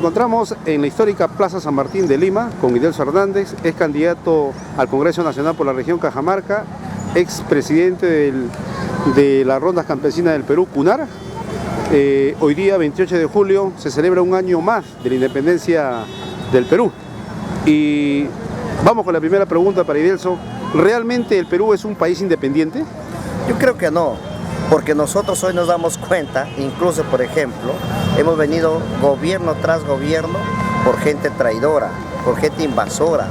Encontramos en la histórica Plaza San Martín de Lima con Idelso Hernández, es candidato al Congreso Nacional por la región Cajamarca, expresidente de las Rondas Campesinas del Perú, CUNAR. Hoy día, 28 de julio, se celebra un año más de la independencia del Perú. Y vamos con la primera pregunta para Idelso. ¿Realmente el Perú es un país independiente? Yo creo que no, porque nosotros hoy nos damos cuenta, incluso por ejemplo, hemos venido gobierno tras gobierno por gente traidora, por gente invasora,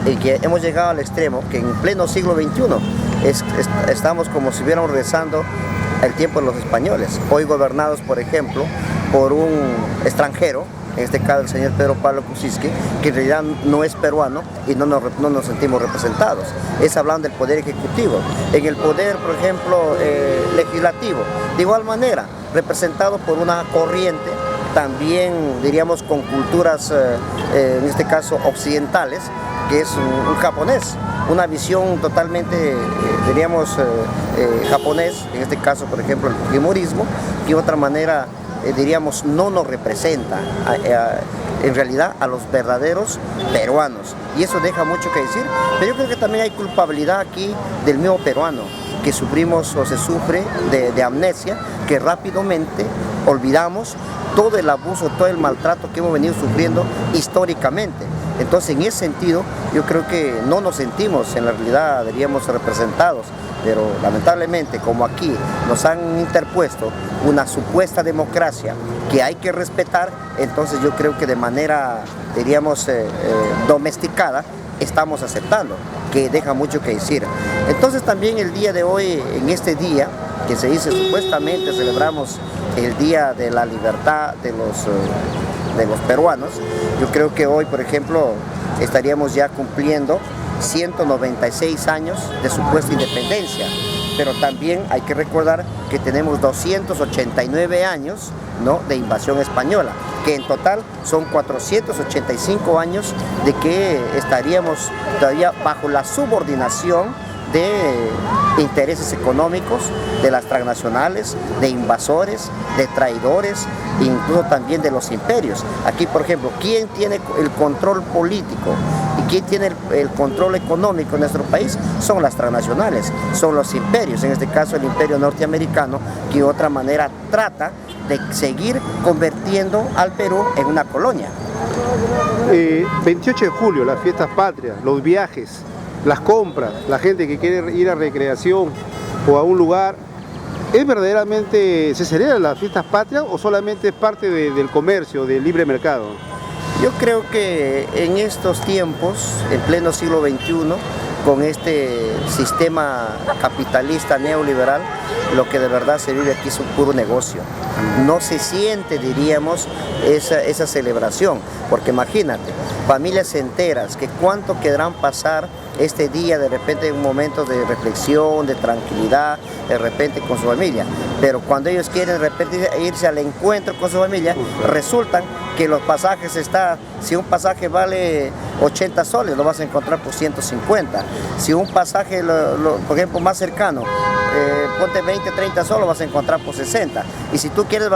y que hemos llegado al extremo que en pleno siglo XXI estamos como si estuviéramos regresando al tiempo de los españoles, hoy gobernados por ejemplo por un extranjero, en este caso el señor Pedro Pablo Kuczynski, que en realidad no es peruano y no nos sentimos representados. Es hablando del poder ejecutivo. En el poder, por ejemplo, legislativo, de igual manera, representado por una corriente, también diríamos con culturas, en este caso occidentales, que es un japonés, una visión totalmente, diríamos, japonés, en este caso, por ejemplo, el fujimorismo, que de otra manera diríamos no nos representa en realidad a los verdaderos peruanos, y eso deja mucho que decir. Pero yo creo que también hay culpabilidad aquí del mismo peruano, que sufrimos o se sufre de amnesia, que rápidamente olvidamos todo el abuso, todo el maltrato que hemos venido sufriendo históricamente. Entonces, en ese sentido, yo creo que no nos sentimos en la realidad, diríamos, representados, pero lamentablemente, como aquí nos han interpuesto una supuesta democracia que hay que respetar, entonces yo creo que de manera, diríamos, domesticada, estamos aceptando, que deja mucho que decir. Entonces también el día de hoy, en este día, que se dice supuestamente celebramos el Día de la Libertad de los peruanos, yo creo que hoy, por ejemplo, estaríamos ya cumpliendo 196 años de supuesta independencia, pero también hay que recordar que tenemos 289 años, ¿no?, de invasión española, que en total son 485 años de que estaríamos todavía bajo la subordinación de intereses económicos, de las transnacionales, de invasores, de traidores, incluso también de los imperios. Aquí, por ejemplo, ¿quién tiene el control político y quién tiene el control económico en nuestro país? Son las transnacionales, son los imperios, en este caso el imperio norteamericano, que de otra manera trata de seguir convirtiendo al Perú en una colonia. 28 de julio, las fiestas patrias, los viajes, las compras, la gente que quiere ir a recreación o a un lugar, ¿es verdaderamente, se celebran las fiestas patrias o solamente es parte del comercio, del libre mercado? Yo creo que en estos tiempos, en pleno siglo XXI, con este sistema capitalista neoliberal, lo que de verdad se vive aquí es un puro negocio. No se siente, diríamos, esa celebración, porque imagínate, familias enteras, que cuánto querrán pasar este día de repente en un momento de reflexión, de tranquilidad, de repente con su familia, pero cuando ellos quieren de repente irse al encuentro con su familia, resultan que los pasajes si un pasaje vale 80 soles, lo vas a encontrar por 150, si un pasaje, por ejemplo, más cercano, ponte 20, 30 soles, lo vas a encontrar por 60, y si tú quieres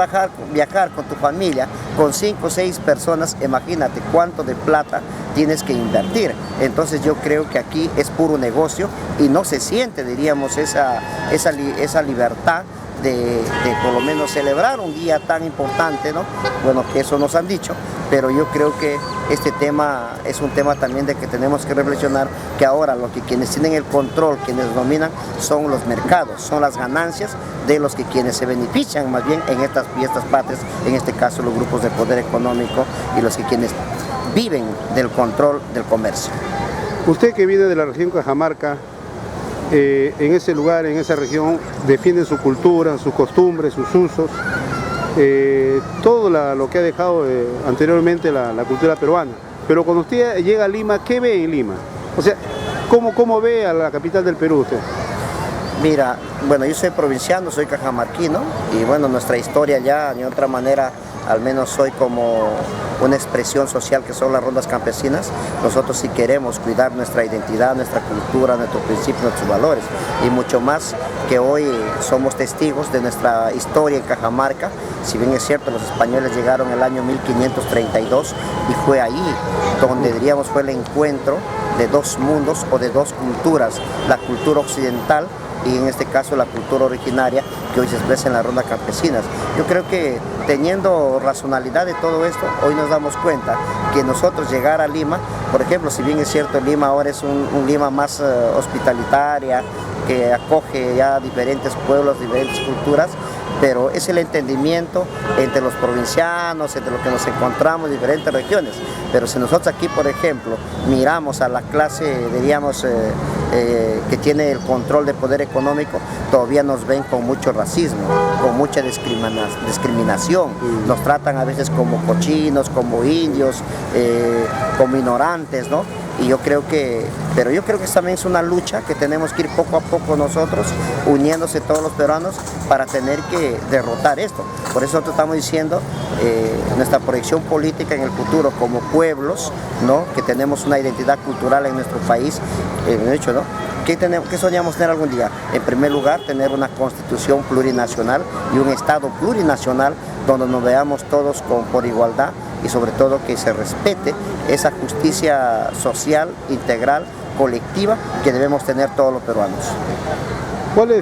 viajar con tu familia, con 5 o 6 personas, imagínate cuánto de plata tienes que invertir. Entonces yo creo que aquí es puro negocio y no se siente, diríamos, esa libertad de por lo menos celebrar un día tan importante, ¿no? Bueno, que eso nos han dicho, pero yo creo que este tema es un tema también de que tenemos que reflexionar, que ahora quienes tienen el control, quienes dominan, son los mercados, son las ganancias de los quienes se benefician más bien en estas fiestas patrias, en este caso los grupos de poder económico y los quienes viven del control del comercio. Usted que viene de la región Cajamarca, en ese lugar, en esa región, defienden su cultura, sus costumbres, sus usos, todo lo que ha dejado anteriormente la cultura peruana. Pero cuando usted llega a Lima, ¿qué ve en Lima? O sea, ¿cómo ve a la capital del Perú usted? Mira, bueno, yo soy provinciano, soy cajamarquino, y bueno, nuestra historia ya de otra manera al menos hoy como una expresión social que son las rondas campesinas, nosotros sí queremos cuidar nuestra identidad, nuestra cultura, nuestros principios, nuestros valores, y mucho más que hoy somos testigos de nuestra historia en Cajamarca. Si bien es cierto, los españoles llegaron en el año 1532 y fue ahí donde diríamos fue el encuentro de dos mundos o de dos culturas, la cultura occidental y en este caso la cultura originaria que hoy se expresa en las rondas campesinas. Yo creo que teniendo racionalidad de todo esto, hoy nos damos cuenta que nosotros llegar a Lima, por ejemplo, si bien es cierto, Lima ahora es un Lima más hospitalitaria, que acoge ya diferentes pueblos, diferentes culturas, pero es el entendimiento entre los provincianos, entre los que nos encontramos en diferentes regiones. Pero si nosotros aquí, por ejemplo, miramos a la clase, diríamos, que tiene el control de poder económico, todavía nos ven con mucho racismo, con mucha discriminación. Nos tratan a veces como cochinos, como indios, como ignorantes, ¿no? Y yo creo que, pero yo creo que también es una lucha que tenemos que ir poco a poco nosotros, uniéndose todos los peruanos para tener que derrotar esto. Por eso nosotros estamos diciendo nuestra proyección política en el futuro como pueblos, ¿no? Que tenemos una identidad cultural en nuestro país, de hecho, ¿no? ¿Qué soñamos tener algún día? En primer lugar, tener una constitución plurinacional y un Estado plurinacional donde nos veamos todos por igualdad y sobre todo que se respete esa justicia social, integral, colectiva que debemos tener todos los peruanos.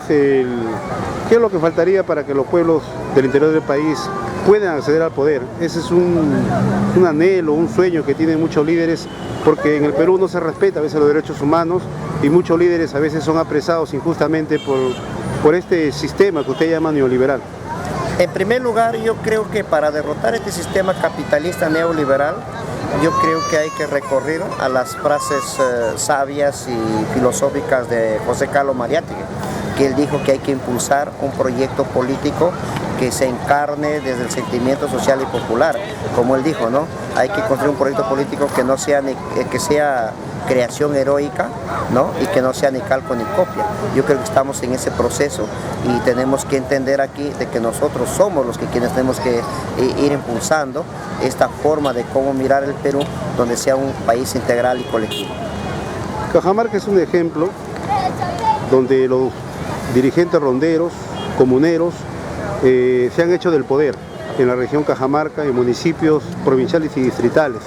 ¿Qué es lo que faltaría para que los pueblos del interior del país puedan acceder al poder? Ese es un anhelo, un sueño que tienen muchos líderes, porque en el Perú no se respeta a veces los derechos humanos y muchos líderes a veces son apresados injustamente por este sistema que usted llama neoliberal. En primer lugar, yo creo que para derrotar este sistema capitalista neoliberal, yo creo que hay que recurrir a las frases sabias y filosóficas de José Carlos Mariátegui, que él dijo que hay que impulsar un proyecto político que se encarne desde el sentimiento social y popular. Como él dijo, ¿no? Hay que construir un proyecto político que no sea, que sea creación heroica, ¿no? Y que no sea ni calco ni copia. Yo creo que estamos en ese proceso y tenemos que entender aquí de que nosotros somos los que quienes tenemos que ir impulsando esta forma de cómo mirar el Perú, donde sea un país integral y colectivo. Cajamarca es un ejemplo donde los dirigentes ronderos, comuneros, se han hecho del poder en la región Cajamarca, en municipios provinciales y distritales.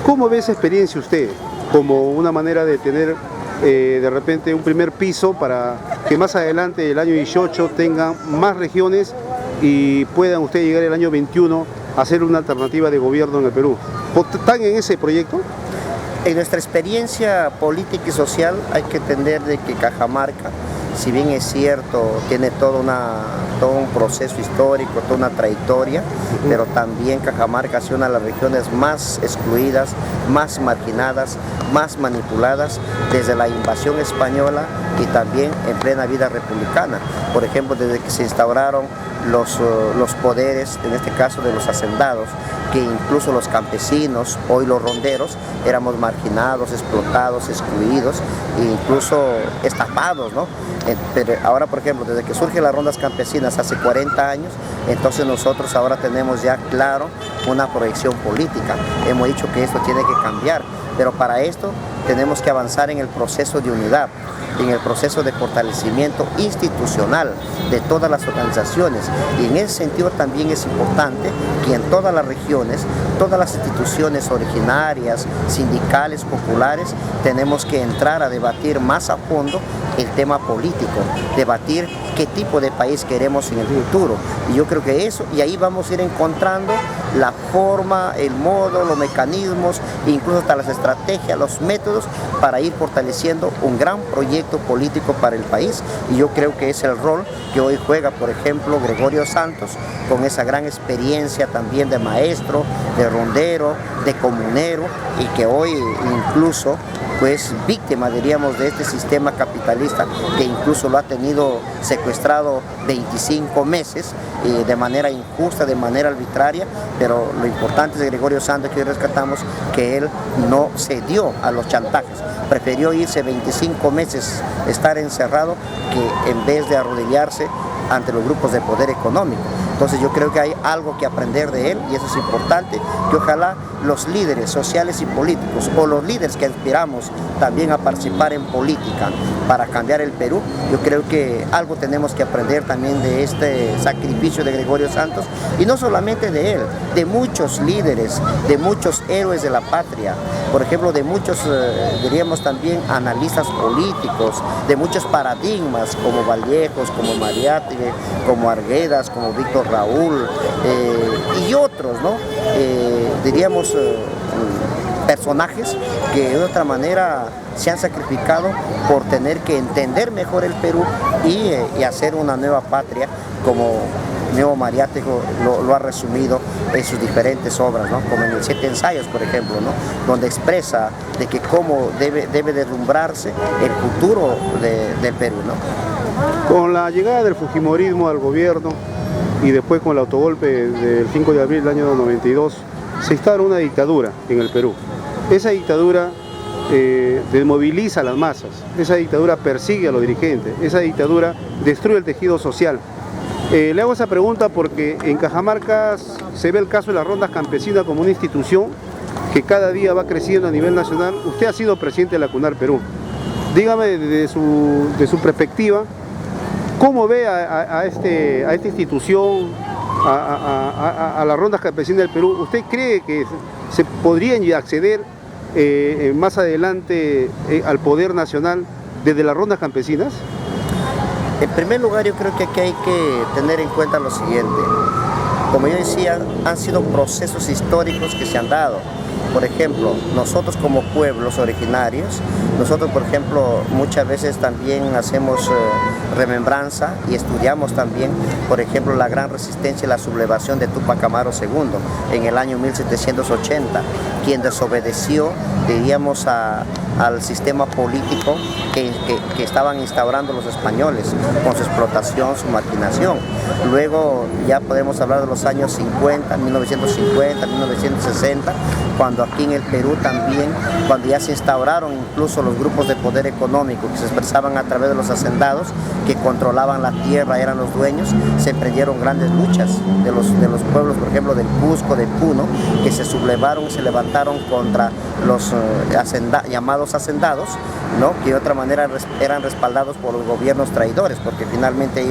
¿Cómo ve esa experiencia usted como una manera de tener de repente un primer piso para que más adelante, el año 18, tengan más regiones y puedan ustedes llegar el año 21 a hacer una alternativa de gobierno en el Perú? ¿Están en ese proyecto? En nuestra experiencia política y social hay que entender de que Cajamarca, si bien es cierto, tiene todo un proceso histórico, toda una trayectoria, pero también Cajamarca ha sido una de las regiones más excluidas, más marginadas, más manipuladas desde la invasión española y también en plena vida republicana. Por ejemplo, desde que se instauraron los poderes, en este caso de los hacendados, que incluso los campesinos, hoy los ronderos, éramos marginados, explotados, excluidos e incluso estafados, ¿no? Pero ahora, por ejemplo, desde que surgen las rondas campesinas hace 40 años, entonces nosotros ahora tenemos ya claro una proyección política. Hemos dicho que esto tiene que cambiar, pero para esto tenemos que avanzar en el proceso de unidad, en el proceso de fortalecimiento institucional de todas las organizaciones, y en ese sentido también es importante que en todas las regiones, todas las instituciones originarias, sindicales, populares, tenemos que entrar a debatir más a fondo el tema político, debatir qué tipo de país queremos en el futuro, y yo creo que eso, y ahí vamos a ir encontrando la forma, el modo, los mecanismos, incluso hasta las estrategias, los métodos para ir fortaleciendo un gran proyecto político para el país. Y yo creo que es el rol que hoy juega, por ejemplo, Gregorio Santos, con esa gran experiencia también de maestro, de rondero, de comunero, y que hoy incluso pues víctima, diríamos, de este sistema capitalista que incluso lo ha tenido secuestrado 25 meses de manera injusta, de manera arbitraria, pero lo importante de Gregorio Santos que hoy rescatamos, que él no cedió a los chantajes, prefirió irse 25 meses, estar encerrado, que en vez de arrodillarse ante los grupos de poder económico. Entonces yo creo que hay algo que aprender de él y eso es importante, que ojalá los líderes sociales y políticos o los líderes que aspiramos también a participar en política para cambiar el Perú, yo creo que algo tenemos que aprender también de este sacrificio de Gregorio Santos y no solamente de él, de muchos líderes, de muchos héroes de la patria, por ejemplo de muchos, diríamos también analistas políticos, de muchos paradigmas como Vallejos, como Mariátegui, como Arguedas, como Víctor Raúl y otros, ¿no? Diríamos personajes que de otra manera se han sacrificado por tener que entender mejor el Perú y hacer una nueva patria, como Memo Mariátegui lo ha resumido en sus diferentes obras, ¿no? Como en el 7 ensayos, por ejemplo, ¿no? Donde expresa de que cómo debe deslumbrarse el futuro del Perú, ¿no? Con la llegada del fujimorismo al gobierno y después con el autogolpe del 5 de abril del año 92, se instaura una dictadura en el Perú. Esa dictadura desmoviliza a las masas, esa dictadura persigue a los dirigentes, esa dictadura destruye el tejido social. Le hago esa pregunta porque en Cajamarca se ve el caso de las rondas campesinas como una institución que cada día va creciendo a nivel nacional. Usted ha sido presidente de la CUNAR Perú. Dígame de su perspectiva, ¿cómo ve a esta institución, a las rondas campesinas del Perú? ¿Usted cree que se podrían acceder más adelante al poder nacional desde las rondas campesinas? En primer lugar, yo creo que aquí hay que tener en cuenta lo siguiente. Como yo decía, han sido procesos históricos que se han dado. Por ejemplo, nosotros como pueblos originarios, nosotros por ejemplo muchas veces también hacemos remembranza y estudiamos también, por ejemplo, la gran resistencia y la sublevación de Túpac Amaru II en el año 1780, quien desobedeció, diríamos, al sistema político que estaban instaurando los españoles con su explotación, su maquinación. Luego ya podemos hablar de los años 50, 1950, 1960, cuando aquí en el Perú también, cuando ya se instauraron incluso los grupos de poder económico que se expresaban a través de los hacendados, que controlaban la tierra, eran los dueños, se emprendieron grandes luchas de los pueblos, por ejemplo, del Cusco, de Puno, que se sublevaron y se levantaron contra los llamados hacendados, ¿no? Que de otra manera eran respaldados por los gobiernos traidores, porque finalmente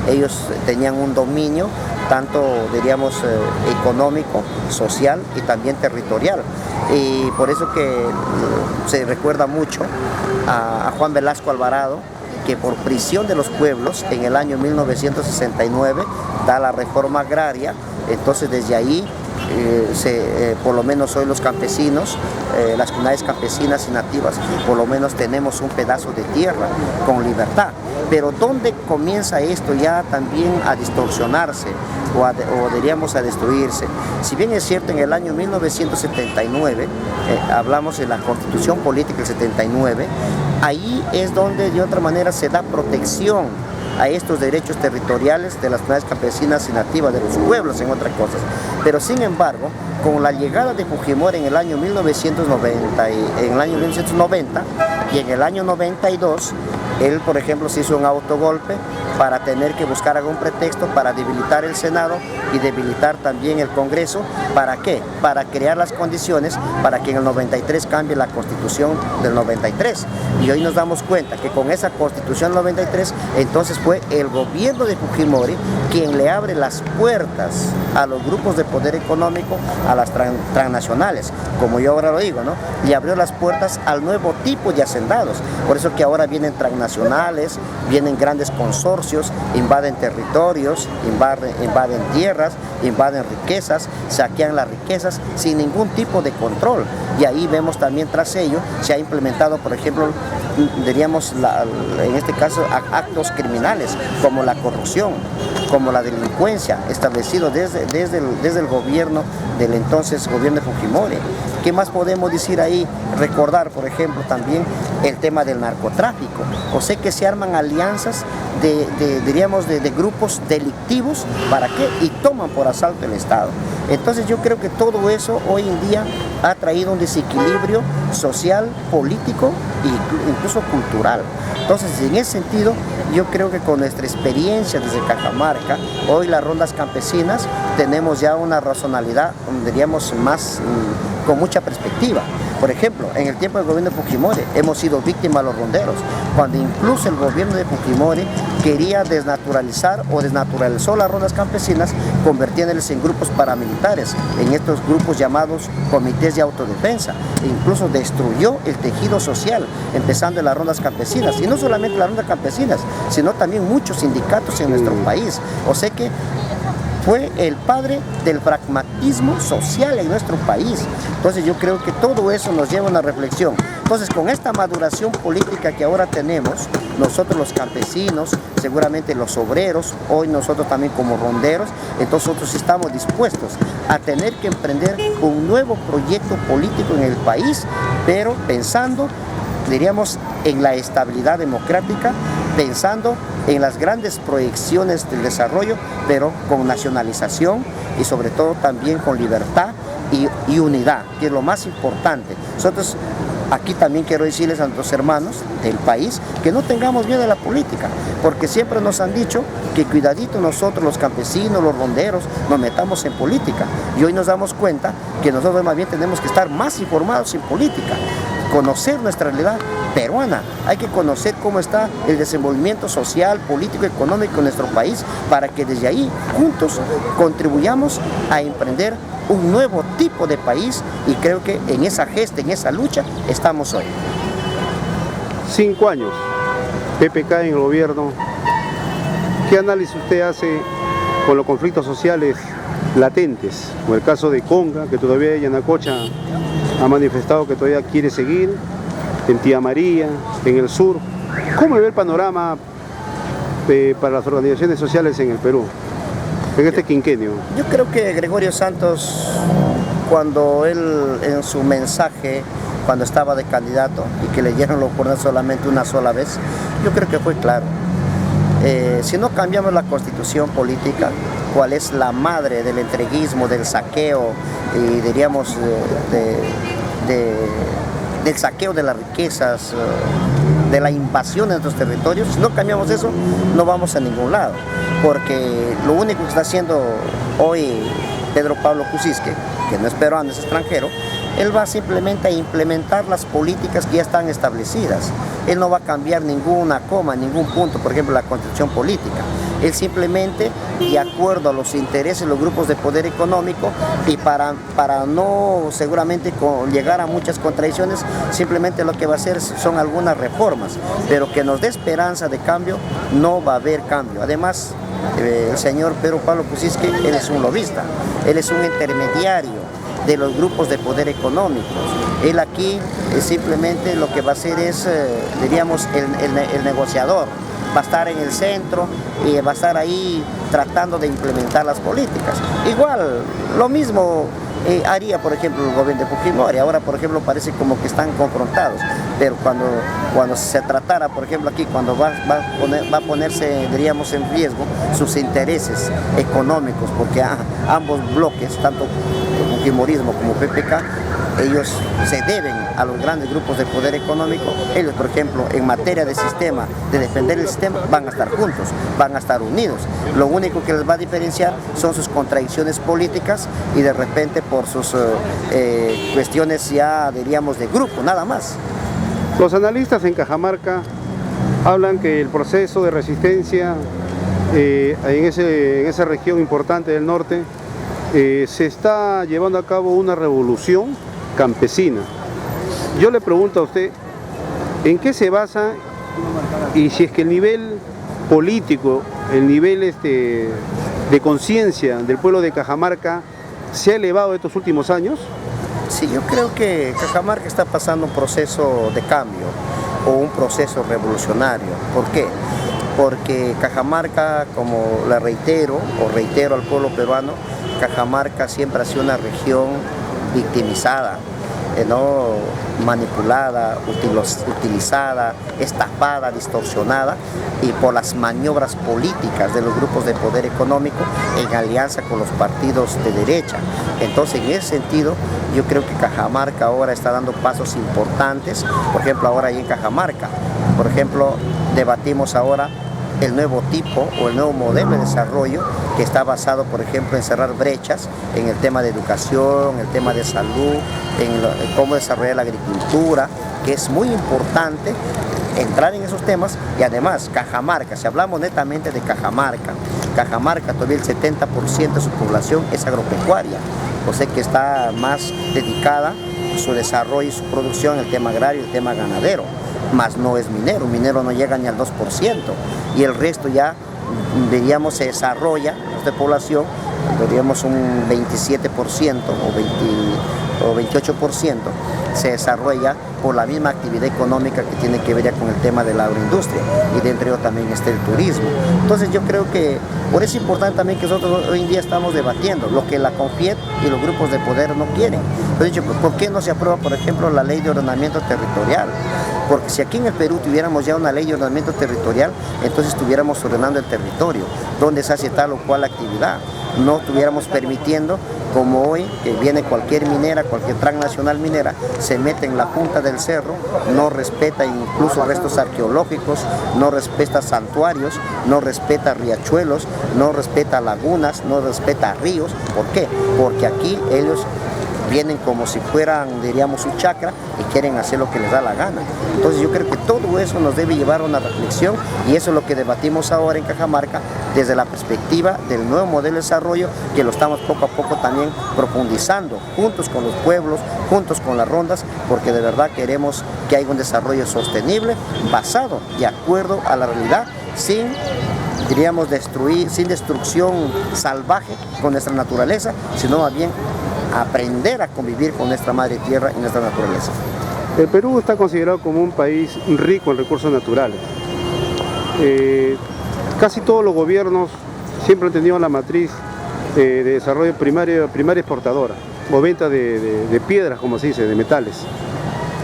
ellos tenían un dominio tanto, diríamos, económico, social y también territorial. Y por eso que se recuerda mucho a Juan Velasco Alvarado, que por prisión de los pueblos en el año 1969 da la reforma agraria. Entonces desde ahí por lo menos hoy los campesinos, las comunidades campesinas y nativas, por lo menos tenemos un pedazo de tierra con libertad. Pero ¿dónde comienza esto ya también a distorsionarse o diríamos a destruirse? Si bien es cierto, en el año 1979, hablamos de la Constitución Política del 79, ahí es donde de otra manera se da protección a estos derechos territoriales de las comunidades campesinas y nativas, de los pueblos, en otras cosas. Pero sin embargo, con la llegada de Fujimori en el año 1990 y en el año 92, él, por ejemplo, se hizo un autogolpe para tener que buscar algún pretexto para debilitar el Senado y debilitar también el Congreso. ¿Para qué? Para crear las condiciones para que en el 93 cambie la Constitución del 93. Y hoy nos damos cuenta que con esa Constitución del 93, entonces fue el gobierno de Fujimori quien le abre las puertas a los grupos de poder económico, a las transnacionales, como yo ahora lo digo, ¿no? Le abrió las puertas al nuevo tipo de hacendados. Por eso que ahora vienen transnacionales, vienen grandes consorcios, invaden territorios, invaden tierras, invaden riquezas, saquean las riquezas sin ningún tipo de control. Y ahí vemos también tras ello, se ha implementado, por ejemplo, diríamos, en este caso, actos criminales, como la corrupción, como la delincuencia, establecido desde el gobierno del entonces gobierno de Fujimori. ¿Qué más podemos decir ahí? Recordar, por ejemplo, también el tema del narcotráfico. O sea que se arman alianzas de grupos delictivos, ¿para qué? Y toman por asalto el Estado. Entonces yo creo que todo eso hoy en día ha traído un desequilibrio social, político e incluso cultural. Entonces, en ese sentido, yo creo que con nuestra experiencia desde Cajamarca, hoy las rondas campesinas tenemos ya una racionalidad, diríamos, más con mucha perspectiva. Por ejemplo, en el tiempo del gobierno de Fujimori hemos sido víctimas de los ronderos, cuando incluso el gobierno de Fujimori quería desnaturalizar o desnaturalizó las rondas campesinas, convirtiéndolas en grupos paramilitares, en estos grupos llamados comités de autodefensa, e incluso destruyó el tejido social, empezando en las rondas campesinas, y no solamente las rondas campesinas, sino también muchos sindicatos en nuestro país. O sea que fue el padre del pragmatismo social en nuestro país. Entonces yo creo que todo eso nos lleva a una reflexión. Entonces, con esta maduración política que ahora tenemos, nosotros los campesinos, seguramente los obreros, hoy nosotros también como ronderos, entonces nosotros estamos dispuestos a tener que emprender un nuevo proyecto político en el país, pero pensando, diríamos, en la estabilidad democrática, pensando en las grandes proyecciones del desarrollo, pero con nacionalización y sobre todo también con libertad y unidad, que es lo más importante. Nosotros aquí también quiero decirles a nuestros hermanos del país que no tengamos miedo a la política, porque siempre nos han dicho que cuidadito nosotros los campesinos, los ronderos, nos metamos en política. Y hoy nos damos cuenta que nosotros más bien tenemos que estar más informados en política, conocer nuestra realidad peruana, hay que conocer cómo está el desenvolvimiento social, político, económico en nuestro país, para que desde ahí juntos contribuyamos a emprender un nuevo tipo de país, y creo que en esa gesta, en esa lucha estamos hoy. 5 años, PPK en el gobierno. ¿Qué análisis usted hace con los conflictos sociales latentes? Como el caso de Conga, que todavía Yanacocha ha manifestado que todavía quiere seguir, en Tía María, en el sur. ¿Cómo ve el panorama para las organizaciones sociales en el Perú, en este quinquenio? Yo creo que Gregorio Santos, cuando él en su mensaje, cuando estaba de candidato y que le dieron la oportunidad solamente una sola vez, yo creo que fue claro. Si no cambiamos la constitución política, cuál es la madre del entreguismo, del saqueo y diríamos del saqueo de las riquezas, de la invasión de nuestros territorios, si no cambiamos eso, no vamos a ningún lado, porque lo único que está haciendo hoy Pedro Pablo Kuczynski, que no es peruano, es extranjero, él va simplemente a implementar las políticas que ya están establecidas. Él no va a cambiar ninguna coma, ningún punto, por ejemplo, la constitución política. Él simplemente, de acuerdo a los intereses de los grupos de poder económico, y para no seguramente llegar a muchas contradicciones, simplemente lo que va a hacer son algunas reformas, pero que nos dé esperanza de cambio, no va a haber cambio. Además, el señor Pedro Pablo Kuczynski, él es un lobista, él es un intermediario de los grupos de poder económicos. Él aquí simplemente lo que va a hacer es, diríamos, el negociador. Va a estar en el centro y va a estar ahí tratando de implementar las políticas. Igual, lo mismo haría, por ejemplo, el gobierno de Fujimori. Ahora, por ejemplo, parece como que están confrontados, pero cuando se tratara, por ejemplo, aquí, cuando va a ponerse, diríamos, en riesgo sus intereses económicos, porque ambos bloques, tanto el fujimorismo como PPK, ellos se deben a los grandes grupos de poder económico. Ellos, por ejemplo, en materia de sistema, de defender el sistema, van a estar juntos, van a estar unidos. Lo único que les va a diferenciar son sus contradicciones políticas y de repente por sus cuestiones ya, diríamos, de grupo, nada más. Los analistas en Cajamarca hablan que el proceso de resistencia en esa región importante del norte se está llevando a cabo una revolución campesina. Yo le pregunto a usted, ¿en qué se basa y si es que el nivel político, el nivel de conciencia del pueblo de Cajamarca se ha elevado estos últimos años? Sí, yo creo que Cajamarca está pasando un proceso de cambio o un proceso revolucionario. ¿Por qué? Porque Cajamarca, como la reitero al pueblo peruano, Cajamarca siempre ha sido una región victimizada. ¿no?, manipulada, utilizada, estafada, distorsionada y por las maniobras políticas de los grupos de poder económico en alianza con los partidos de derecha. Entonces, en ese sentido, yo creo que Cajamarca ahora está dando pasos importantes. Por ejemplo, ahora ahí en Cajamarca, por ejemplo, debatimos ahora el nuevo tipo o el nuevo modelo de desarrollo que está basado, por ejemplo, en cerrar brechas en el tema de educación, el tema de salud, en cómo desarrollar la agricultura, que es muy importante entrar en esos temas. Y además, Cajamarca, si hablamos netamente de Cajamarca, todavía el 70% de su población es agropecuaria, o sea que está más dedicada a su desarrollo y su producción, el tema agrario, el tema ganadero, más no es minero no llega ni al 2%, y el resto ya, diríamos, se desarrolla, esta población, diríamos un 27% o 28%, se desarrolla por la misma actividad económica que tiene que ver ya con el tema de la agroindustria, y dentro de ello también está el turismo. Entonces yo creo que por eso es importante también que nosotros hoy en día estamos debatiendo lo que la CONFIEP y los grupos de poder no quieren. Entonces, ¿por qué no se aprueba, por ejemplo, la ley de ordenamiento territorial? Porque si aquí en el Perú tuviéramos ya una ley de ordenamiento territorial, entonces estuviéramos ordenando el territorio, donde se hace tal o cual actividad. No estuviéramos permitiendo, como hoy, que viene cualquier minera, cualquier transnacional minera, se mete en la punta del cerro, no respeta incluso restos arqueológicos, no respeta santuarios, no respeta riachuelos, no respeta lagunas, no respeta ríos. ¿Por qué? Porque aquí ellos vienen como si fueran, diríamos, un chakra y quieren hacer lo que les da la gana. Entonces yo creo que todo eso nos debe llevar a una reflexión, y eso es lo que debatimos ahora en Cajamarca desde la perspectiva del nuevo modelo de desarrollo, que lo estamos poco a poco también profundizando juntos con los pueblos, juntos con las rondas, porque de verdad queremos que haya un desarrollo sostenible basado de acuerdo a la realidad, sin, diríamos, sin destrucción salvaje con nuestra naturaleza, sino más bien aprender a convivir con nuestra madre tierra y nuestra naturaleza. El Perú está considerado como un país rico en recursos naturales. Casi todos los gobiernos siempre han tenido la matriz de desarrollo primaria exportadora, o venta de piedras, como se dice, de metales.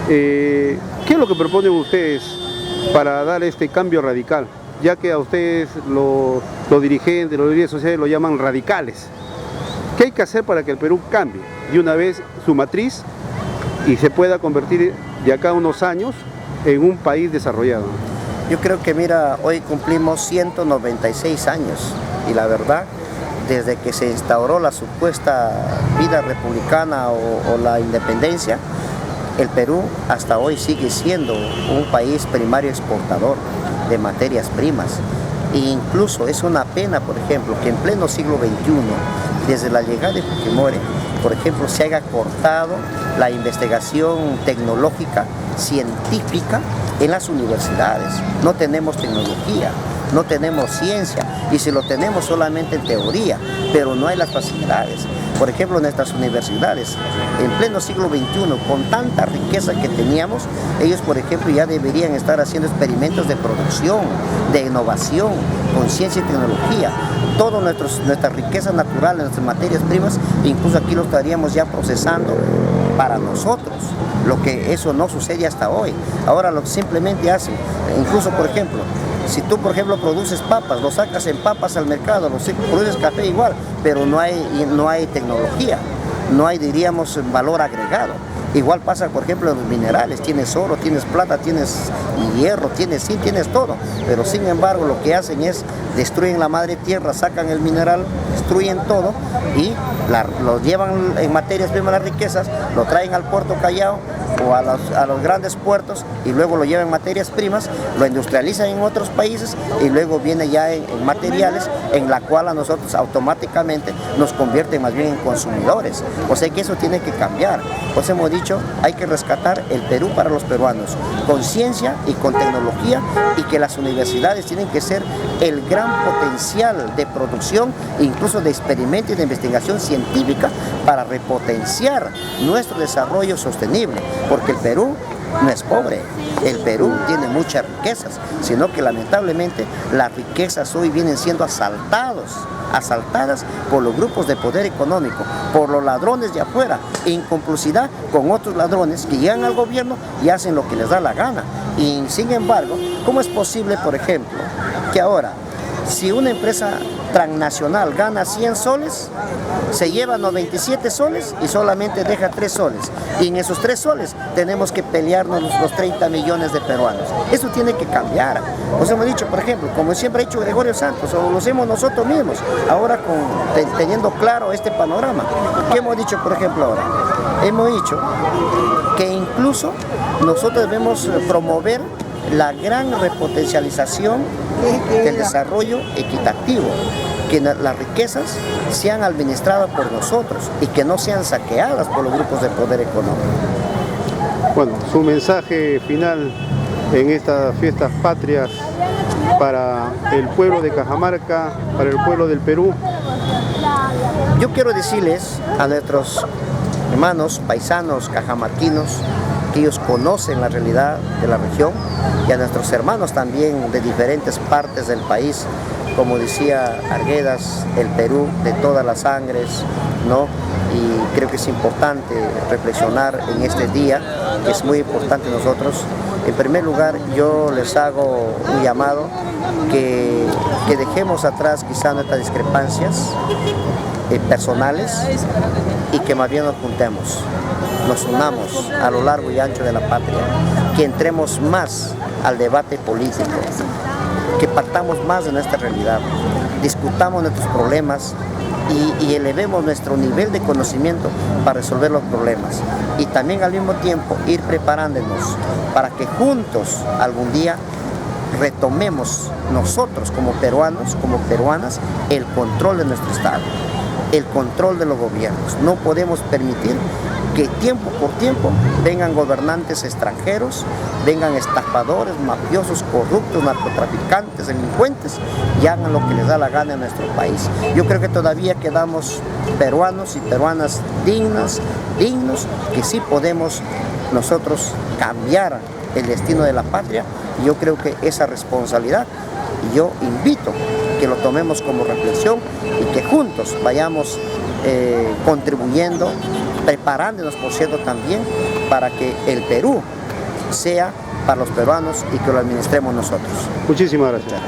¿Qué es lo que proponen ustedes para dar este cambio radical? Ya que a ustedes los dirigentes, los líderes sociales lo llaman radicales. ¿Qué hay que hacer para que el Perú cambie de una vez su matriz y se pueda convertir de acá a unos años en un país desarrollado? Yo creo que, mira, hoy cumplimos 196 años y la verdad, desde que se instauró la supuesta vida republicana o la independencia, el Perú hasta hoy sigue siendo un país primario exportador de materias primas. E incluso es una pena, por ejemplo, que en pleno siglo XXI, desde la llegada de Fujimori, por ejemplo, se haya cortado la investigación tecnológica, científica en las universidades. No tenemos tecnología, no tenemos ciencia, y si lo tenemos solamente en teoría, pero no hay las facilidades. Por ejemplo, en nuestras universidades, en pleno siglo XXI, con tanta riqueza que teníamos, ellos, por ejemplo, ya deberían estar haciendo experimentos de producción, de innovación, con ciencia y tecnología. Todas nuestras riquezas naturales, nuestras materias primas, incluso aquí lo estaríamos ya procesando para nosotros, lo que eso no sucede hasta hoy. Ahora lo que simplemente hacen, incluso, por ejemplo, si tú, por ejemplo, produces papas, lo sacas en papas al mercado, produces café igual, pero no hay tecnología, no hay, diríamos, valor agregado. Igual pasa, por ejemplo, en los minerales, tienes oro, tienes plata, tienes hierro, tienes zinc, tienes todo, pero sin embargo lo que hacen es destruyen la madre tierra, sacan el mineral, destruyen todo y lo llevan en materias primas, las riquezas, lo traen al puerto Callao o a los grandes puertos y luego lo llevan en materias primas, lo industrializan en otros países y luego viene ya en materiales en la cual a nosotros automáticamente nos convierte más bien en consumidores. O sea que eso tiene que cambiar. Pues hemos dicho, hay que rescatar el Perú para los peruanos, con ciencia y con tecnología, y que las universidades tienen que ser el gran potencial de producción, incluso de experimento y de investigación científica para repotenciar nuestro desarrollo sostenible, porque el Perú no es pobre. El Perú tiene muchas riquezas, sino que lamentablemente las riquezas hoy vienen siendo asaltadas por los grupos de poder económico, por los ladrones de afuera, en complicidad con otros ladrones que llegan al gobierno y hacen lo que les da la gana. Y sin embargo, ¿cómo es posible, por ejemplo, que ahora, si una empresa transnacional gana 100 soles, se lleva 97 soles y solamente deja 3 soles? Y en esos 3 soles tenemos que pelearnos los 30 millones de peruanos. Eso tiene que cambiar. Nos hemos dicho, por ejemplo, como siempre ha dicho Gregorio Santos, o lo hacemos nosotros mismos, ahora teniendo claro este panorama. ¿Qué hemos dicho, por ejemplo, ahora? Hemos dicho que incluso nosotros debemos promover la gran repotencialización del desarrollo equitativo, que las riquezas sean administradas por nosotros y que no sean saqueadas por los grupos de poder económico. Bueno, su mensaje final en estas fiestas patrias para el pueblo de Cajamarca, para el pueblo del Perú. Yo quiero decirles a nuestros hermanos paisanos cajamarquinos que ellos conocen la realidad de la región, y a nuestros hermanos también de diferentes partes del país, como decía Arguedas, el Perú de todas las sangres, ¿no? Y creo que es importante reflexionar en este día, que es muy importante nosotros. En primer lugar, yo les hago un llamado que dejemos atrás quizá nuestras discrepancias personales y que más bien nos juntemos, nos unamos a lo largo y ancho de la patria, que entremos más al debate político, que partamos más de nuestra realidad, discutamos nuestros problemas y elevemos nuestro nivel de conocimiento para resolver los problemas, y también al mismo tiempo ir preparándonos para que juntos algún día retomemos nosotros como peruanos, como peruanas, el control de nuestro Estado, el control de los gobiernos. No podemos permitir que tiempo por tiempo vengan gobernantes extranjeros, vengan estafadores, mafiosos, corruptos, narcotraficantes, delincuentes y hagan lo que les da la gana en nuestro país. Yo creo que todavía quedamos peruanos y peruanas dignos, que sí podemos nosotros cambiar el destino de la patria, y yo creo que esa responsabilidad, yo invito que lo tomemos como reflexión y que juntos vayamos contribuyendo, preparándonos, por cierto, también para que el Perú sea para los peruanos y que lo administremos nosotros. Muchísimas gracias.